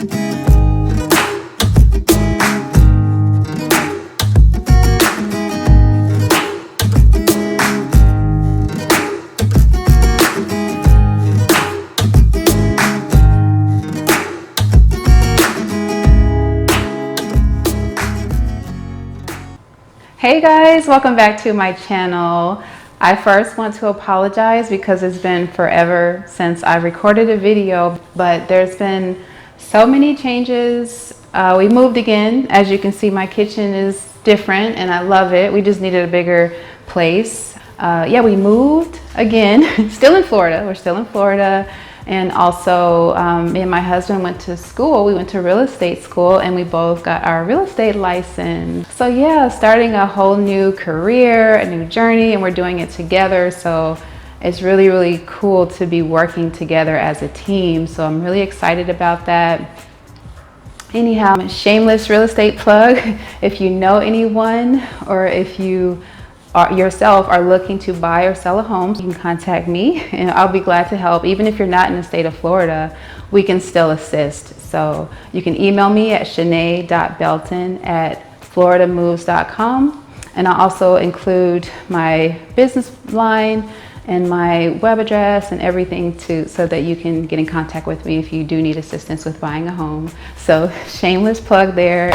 Hey guys, welcome back to my channel. I first want to apologize because it's been forever since I recorded a video, but there's been so many changes. We moved again. As you can see, my kitchen is different and I love it. We just needed a bigger place. Yeah, we moved again, still in Florida. We're still in Florida. And also, me and my husband went to school. We went to real estate school and we both got our real estate license. So yeah, starting a whole new career, a new journey, and we're doing it together. So it's really, really cool to be working together as a team. So I'm really excited about that. Anyhow, shameless real estate plug. If you know anyone or if you yourself are looking to buy or sell a home, you can contact me and I'll be glad to help. Even if you're not in the state of Florida, we can still assist. So you can email me at shanae.belton@floridamoves.com, and I'll also include my business line and my web address and everything so that you can get in contact with me if you do need assistance with buying a home. So shameless plug there.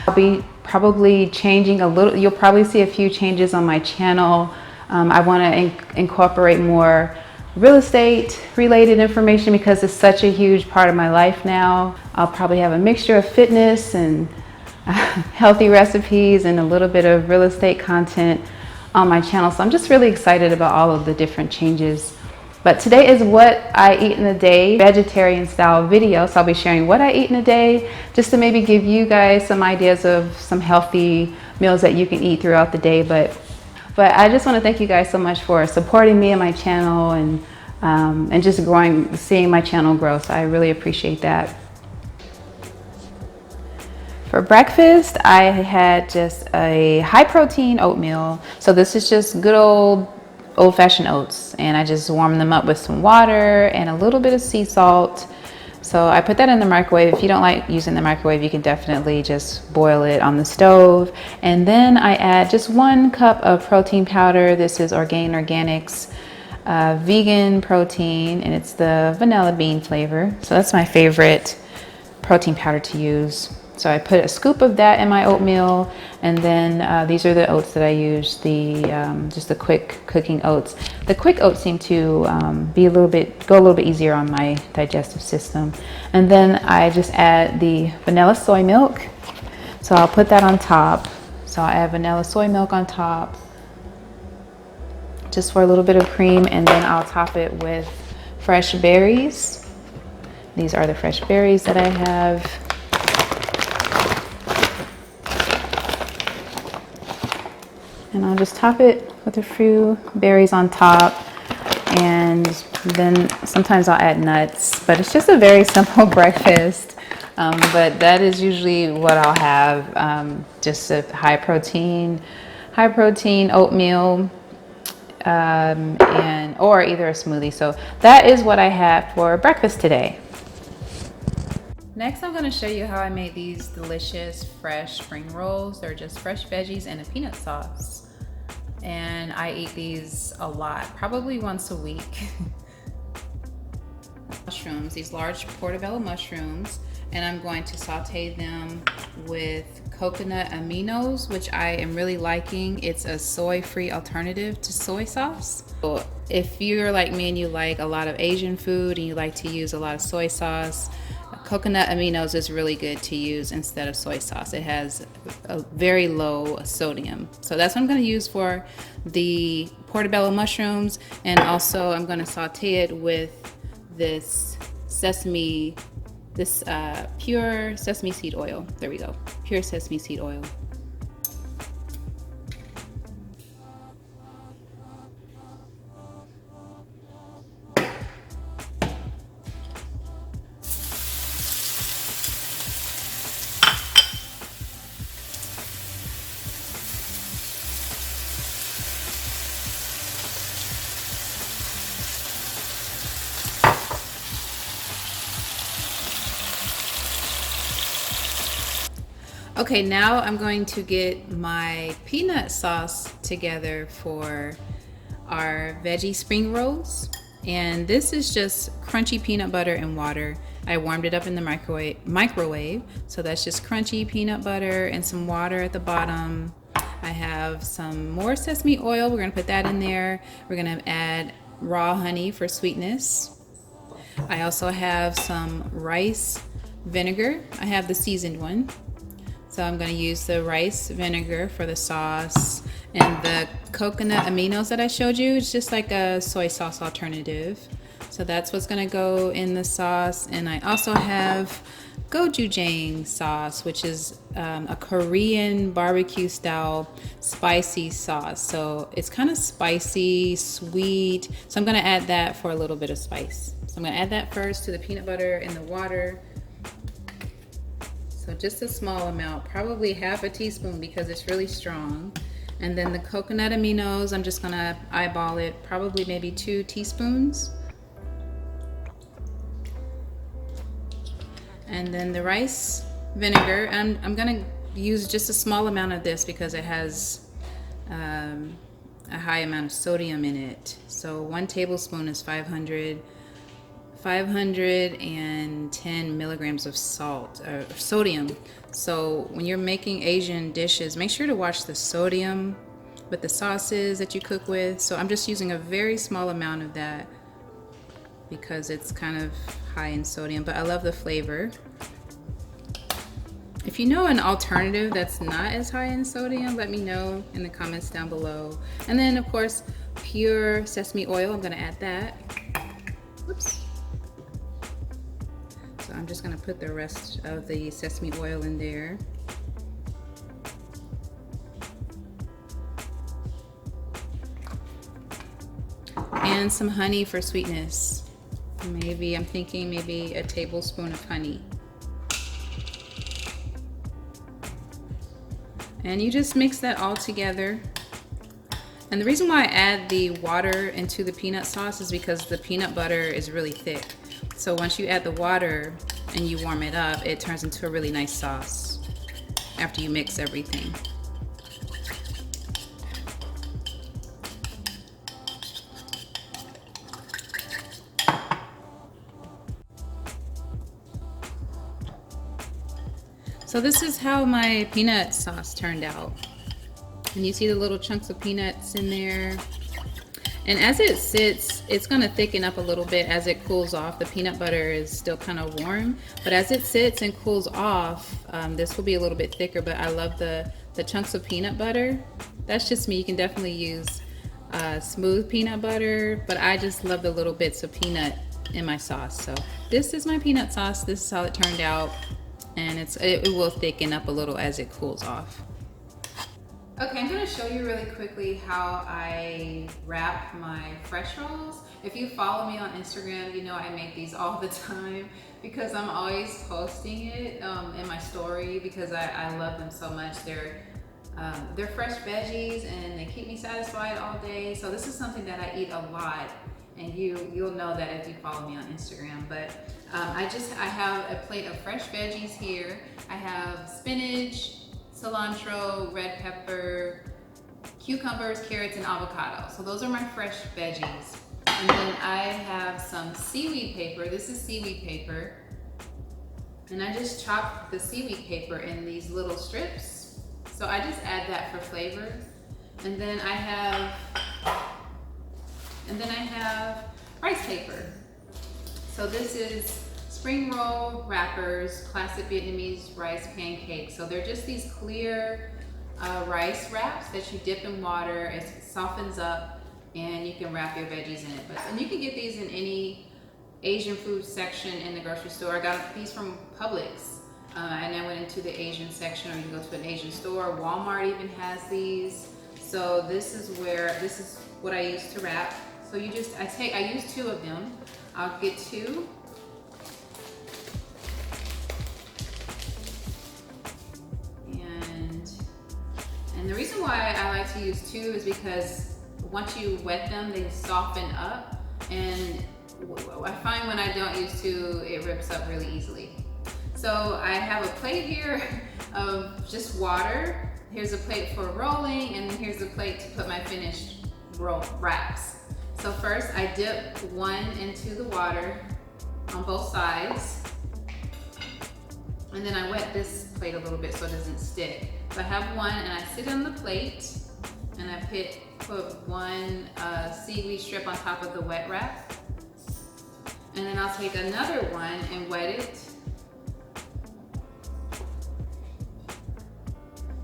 I'll be probably changing a little. You'll probably see a few changes on my channel. I want to incorporate more real estate related information because it's such a huge part of my life now. I'll probably have a mixture of fitness and healthy recipes and a little bit of real estate content on my channel. So I'm just really excited about all of the different changes. But today is what I eat in a day, vegetarian style video. So I'll be sharing what I eat in a day, just to maybe give you guys some ideas of some healthy meals that you can eat throughout the day. But I just want to thank you guys so much for supporting me and my channel and just seeing my channel grow. So I really appreciate that. For breakfast, I had just a high protein oatmeal. So this is just good old-fashioned oats, and I just warm them up with some water and a little bit of sea salt. So I put that in the microwave. If you don't like using the microwave, you can definitely just boil it on the stove. And then I add just 1 cup of protein powder. This is Orgain Organics vegan protein, and it's the vanilla bean flavor. So that's my favorite protein powder to use. So I put a scoop of that in my oatmeal, and then these are the oats that I use, just the quick cooking oats. The quick oats seem to go a little bit easier on my digestive system. And then I just add the vanilla soy milk. So I'll put that on top. So I add vanilla soy milk on top, just for a little bit of cream, and then I'll top it with fresh berries. These are the fresh berries that I have. And I'll just top it with a few berries on top, and then sometimes I'll add nuts, but it's just a very simple breakfast. But that is usually what I'll have, just a high protein oatmeal, or either a smoothie. So that is what I have for breakfast today. Next, I'm going to show you how I made these delicious fresh spring rolls. They're just fresh veggies and a peanut sauce. And I eat these a lot, probably once a week. Mushrooms, these large portobello mushrooms, and I'm going to saute them with coconut aminos, which I am really liking. It's a soy-free alternative to soy sauce. So if you're like me and you like a lot of Asian food and you like to use a lot of soy sauce, coconut aminos is really good to use instead of soy sauce. It has a very low sodium. So that's what I'm going to use for the portobello mushrooms. And also I'm going to saute it with this pure sesame seed oil. There we go. Pure sesame seed oil. Okay, now I'm going to get my peanut sauce together for our veggie spring rolls. And this is just crunchy peanut butter and water. I warmed it up in the microwave. So that's just crunchy peanut butter and some water at the bottom. I have some more sesame oil. We're gonna put that in there. We're gonna add raw honey for sweetness. I also have some rice vinegar. I have the seasoned one. So I'm going to use the rice vinegar for the sauce, and the coconut aminos that I showed you. It's just like a soy sauce alternative. So that's what's going to go in the sauce. And I also have gochujang sauce, which is a Korean barbecue style spicy sauce. So it's kind of spicy, sweet. So I'm going to add that for a little bit of spice. So I'm going to add that first to the peanut butter and the water. So just a small amount, probably half a teaspoon because it's really strong. And then the coconut aminos, I'm just gonna eyeball it, probably maybe 2 teaspoons. And then the rice vinegar, I'm gonna use just a small amount of this because it has a high amount of sodium in it. So 1 tablespoon is 510 milligrams of sodium. So when you're making Asian dishes, make sure to watch the sodium with the sauces that you cook with. So I'm just using a very small amount of that because it's kind of high in sodium, but I love the flavor. If you know an alternative that's not as high in sodium, let me know in the comments down below. And then of course, pure sesame oil, I'm gonna add that. Whoops. So I'm just gonna put the rest of the sesame oil in there. And some honey for sweetness. I'm thinking maybe a tablespoon of honey. And you just mix that all together. And the reason why I add the water into the peanut sauce is because the peanut butter is really thick. So once you add the water and you warm it up, it turns into a really nice sauce after you mix everything. So this is how my peanut sauce turned out. And you see the little chunks of peanuts in there. And as it sits, it's gonna thicken up a little bit as it cools off. The peanut butter is still kind of warm, but as it sits and cools off, this will be a little bit thicker, but I love the chunks of peanut butter. That's just me. You can definitely use smooth peanut butter, but I just love the little bits of peanut in my sauce. So this is my peanut sauce. This is how it turned out. And it will thicken up a little as it cools off. Okay, I'm gonna show you really quickly how I wrap my fresh rolls. If you follow me on Instagram, you know I make these all the time because I'm always posting it in my story because I love them so much. They're fresh veggies and they keep me satisfied all day. So this is something that I eat a lot, and you'll know that if you follow me on Instagram. But I have a plate of fresh veggies here. I have spinach, cilantro, red pepper, cucumbers, carrots, and avocado. So those are my fresh veggies. And then I have some seaweed paper. This is seaweed paper. And I just chopped the seaweed paper in these little strips. So I just add that for flavor. And then I have rice paper. So this is spring roll wrappers, classic Vietnamese rice pancakes. So they're just these clear rice wraps that you dip in water. It softens up and you can wrap your veggies in it. And you can get these in any Asian food section in the grocery store. I got these from Publix. And I went into the Asian section, or you can go to an Asian store. Walmart even has these. So this is what I use to wrap. So I use 2 of them. I'll get 2. And the reason why I like to use 2 is because once you wet them, they soften up. And I find when I don't use 2, it rips up really easily. So I have a plate here of just water. Here's a plate for rolling, and here's a plate to put my finished roll wraps. So first I dip one into the water on both sides, and then I wet this plate a little bit so it doesn't stick. So I have one, and I sit on the plate, and I put one seaweed strip on top of the wet wrap. And then I'll take another one and wet it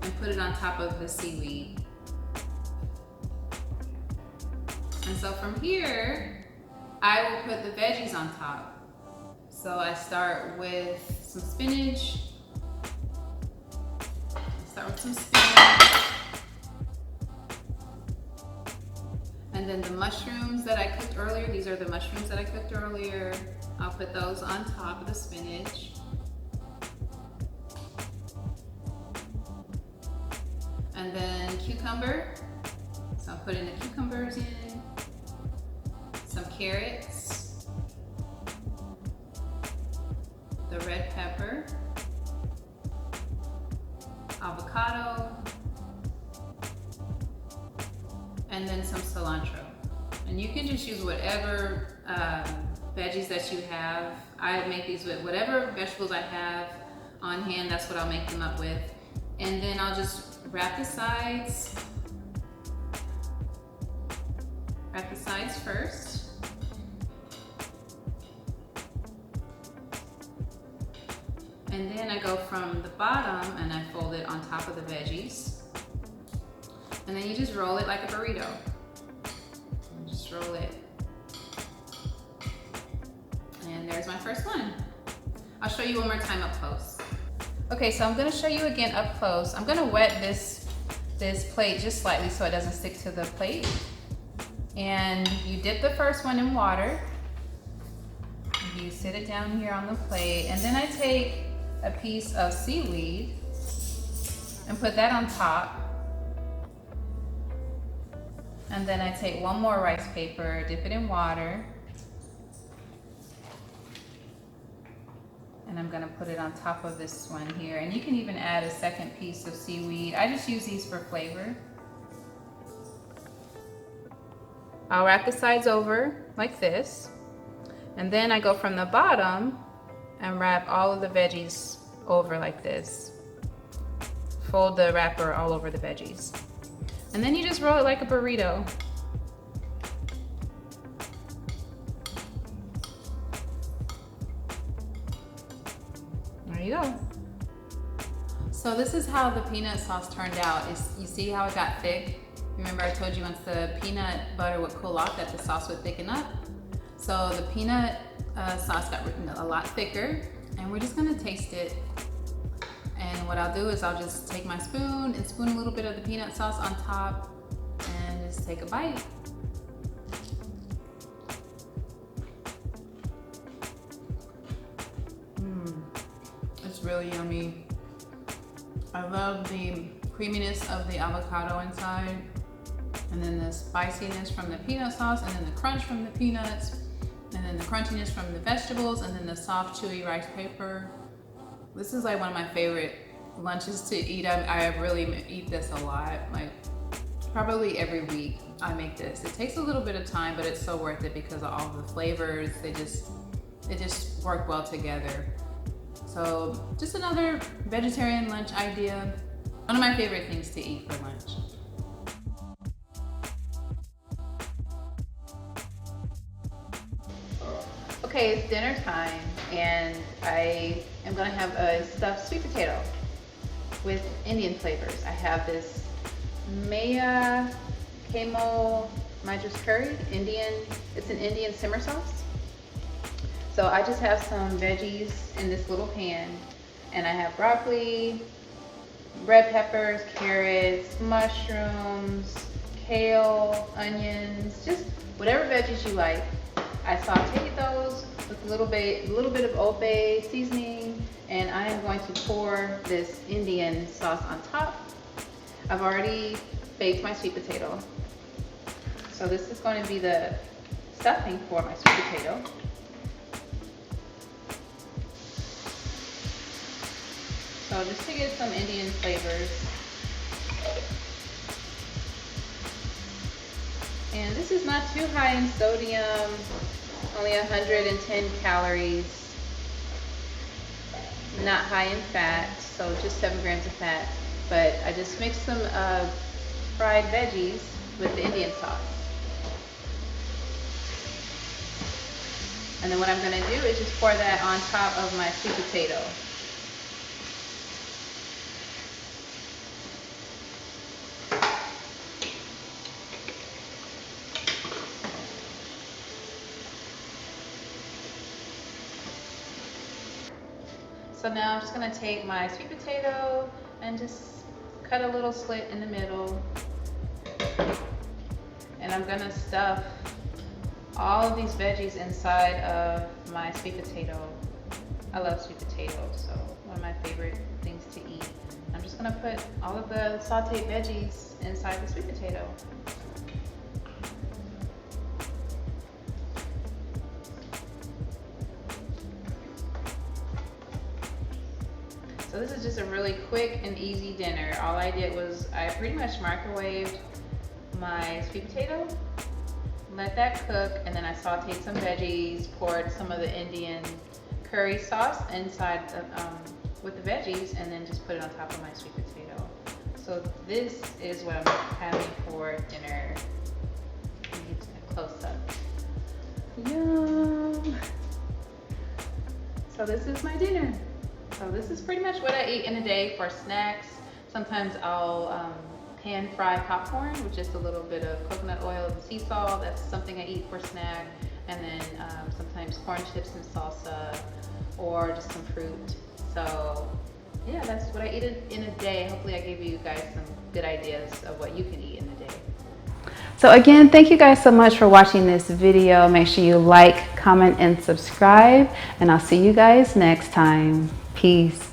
and put it on top of the seaweed. And so from here, I will put the veggies on top. So I start with some spinach. And then the mushrooms that I cooked earlier, these are the mushrooms that I cooked earlier. I'll put those on top of the spinach. And then cucumber. So I'm putting the cucumbers in, some carrots, the red pepper, avocado, and then some cilantro. And you can just use whatever veggies that you have. I make these with whatever vegetables I have on hand, that's what I'll make them up with. And then I'll just wrap the sides. Wrap the sides first. And then I go from the bottom and I fold it on top of the veggies. And then you just roll it like a burrito. Just roll it. And there's my first one. I'll show you one more time up close. Okay, so I'm gonna show you again up close. I'm gonna wet this plate just slightly so it doesn't stick to the plate. And you dip the first one in water. You sit it down here on the plate, and then I take a piece of seaweed and put that on top. And then I take one more rice paper, dip it in water, and I'm gonna put it on top of this one here. And you can even add a second piece of seaweed. I just use these for flavor. I'll wrap the sides over like this, and then I go from the bottom and wrap all of the veggies over like this. Fold the wrapper all over the veggies. And then you just roll it like a burrito. There you go. So this is how the peanut sauce turned out. You see how it got thick? Remember I told you once the peanut butter would cool off that the sauce would thicken up? So the peanut sauce got a lot thicker, and we're just gonna taste it. And what I'll do is I'll just take my spoon and spoon a little bit of the peanut sauce on top and just take a bite. It's really yummy. I love the creaminess of the avocado inside, and then the spiciness from the peanut sauce, and then the crunch from the peanuts, and then the crunchiness from the vegetables, and then the soft, chewy rice paper. This is like one of my favorite lunches to eat. I really eat this a lot, like probably every week I make this. It takes a little bit of time, but it's so worth it because of all the flavors. They just work well together. So just another vegetarian lunch idea. One of my favorite things to eat for lunch. Okay, it's dinner time, and I am gonna have a stuffed sweet potato with Indian flavors. I have this Maya Kamo Madras curry, it's an Indian simmer sauce. So I just have some veggies in this little pan, and I have broccoli, red peppers, carrots, mushrooms, kale, onions, just whatever veggies you like. I sauteed those with a little bit of Old Bay seasoning, and I am going to pour this Indian sauce on top. I've already baked my sweet potato. So this is going to be the stuffing for my sweet potato. So just to get some Indian flavors. And this is not too high in sodium, only 110 calories. Not high in fat, so just 7 grams of fat. But I just mixed some fried veggies with the Indian sauce. And then what I'm going to do is just pour that on top of my sweet potato. So now I'm just going to take my sweet potato and just cut a little slit in the middle. And I'm going to stuff all of these veggies inside of my sweet potato. I love sweet potatoes, so one of my favorite things to eat. I'm just going to put all of the sauteed veggies inside the sweet potato. So this is just a really quick and easy dinner. All I did was I pretty much microwaved my sweet potato, let that cook, and then I sauteed some veggies, poured some of the Indian curry sauce inside with the veggies, and then just put it on top of my sweet potato. So this is what I'm having for dinner. Get a close up. Yum! So this is my dinner. So this is pretty much what I eat in a day for snacks. Sometimes I'll pan fry popcorn with just a little bit of coconut oil and sea salt. That's something I eat for snack. And then sometimes corn chips and salsa, or just some fruit. So yeah, that's what I eat in a day. Hopefully I gave you guys some good ideas of what you can eat in a day. So again, thank you guys so much for watching this video. Make sure you like, comment, and subscribe. And I'll see you guys next time. Peace.